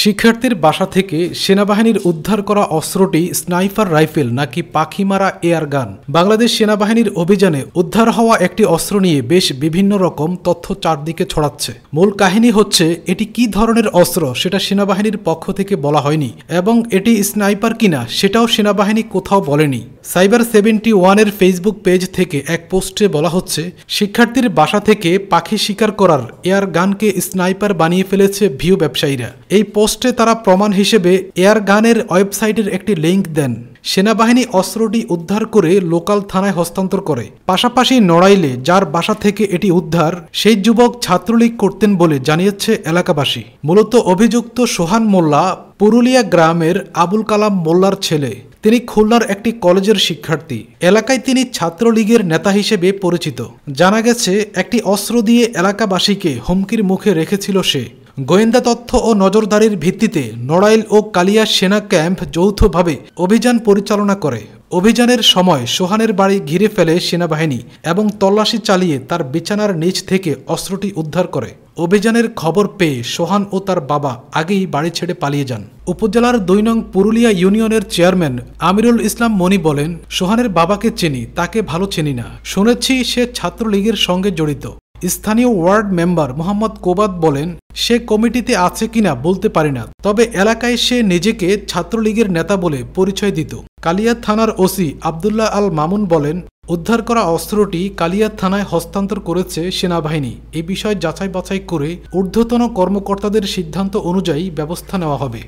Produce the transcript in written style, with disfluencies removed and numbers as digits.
শিক্ষার্থীর বাসা থেকে সেনাবাহিনীর উদ্ধার করা অস্ত্রটি স্নাইপার রাইফেল নাকি পাখি মারা এয়ার গান। বাংলাদেশ সেনাবাহিনীর অভিযানে উদ্ধার হওয়া একটি অস্ত্র নিয়ে বেশ বিভিন্ন রকম তথ্য চারদিকে ছড়াচ্ছে। মূল কাহিনী হচ্ছে এটি কি ধরনের অস্ত্র সেটা সেনাবাহিনীর পক্ষ থেকে বলা হয়নি এবং এটি স্নাইপার কিনা সেটাও সেনাবাহিনী কোথাও বলেনি। সাইবার 71-এর ফেসবুক পেজ থেকে এক পোস্টে বলা হচ্ছে, শিক্ষার্থীর বাসা থেকে পাখি শিকার করার এয়ার গানকে স্নাইপার বানিয়ে ফেলেছে ভিউ ব্যবসায়ীরা। এই পোস্টে তারা প্রমাণ হিসেবে এয়ার গানের ওয়েবসাইটের একটি লিঙ্ক দেন। সেনাবাহিনী অস্ত্রটি উদ্ধার করে লোকাল থানায় হস্তান্তর করে। পাশাপাশি নড়াইলে যার বাসা থেকে এটি উদ্ধার সেই যুবক ছাত্রলীগ করতেন বলে জানিয়েছে এলাকাবাসী। মূলত অভিযুক্ত সোহান মোল্লা পুরুলিয়া গ্রামের আবুল কালাম মোল্লার ছেলে। তিনি খুলনার একটি কলেজের শিক্ষার্থী। এলাকায় তিনি ছাত্রলীগের নেতা হিসেবে পরিচিত। জানা গেছে একটি অস্ত্র দিয়ে এলাকাবাসীকে হুমকির মুখে রেখেছিল সে। গোয়েন্দা তথ্য ও নজরদারির ভিত্তিতে নড়াইল ও কালিয়া সেনা ক্যাম্প যৌথভাবে অভিযান পরিচালনা করে। অভিযানের সময় সোহানের বাড়ি ঘিরে ফেলে সেনাবাহিনী এবং তল্লাশি চালিয়ে তার বিছানার নিচ থেকে অস্ত্রটি উদ্ধার করে। অভিযানের খবর পেয়ে সোহান ও তার বাবা আগেই বাড়ি ছেড়ে পালিয়ে যান। উপজেলার 2 নং পুরুলিয়া ইউনিয়নের চেয়ারম্যান আমিরুল ইসলাম মনি বলেন, সোহানের বাবাকে চিনি, তাকে ভালো চিনি না, শুনেছি সে ছাত্রলীগের সঙ্গে জড়িত। স্থানীয় ওয়ার্ড মেম্বার মোহাম্মদ কোবাদ বলেন, সে কমিটিতে আছে কিনা বলতে পারি না, তবে এলাকায় সে নিজেকে ছাত্রলীগের নেতা বলে পরিচয় দিত। কালিয়া থানার ওসি আবদুল্লাহ আল মামুন বলেন, উদ্ধার করা অস্ত্রটি কালিয়া থানায় হস্তান্তর করেছে সেনাবাহিনী। এই বিষয় যাচাই বাছাই করে ঊর্ধ্বতন কর্মকর্তাদের সিদ্ধান্ত অনুযায়ী ব্যবস্থা নেওয়া হবে।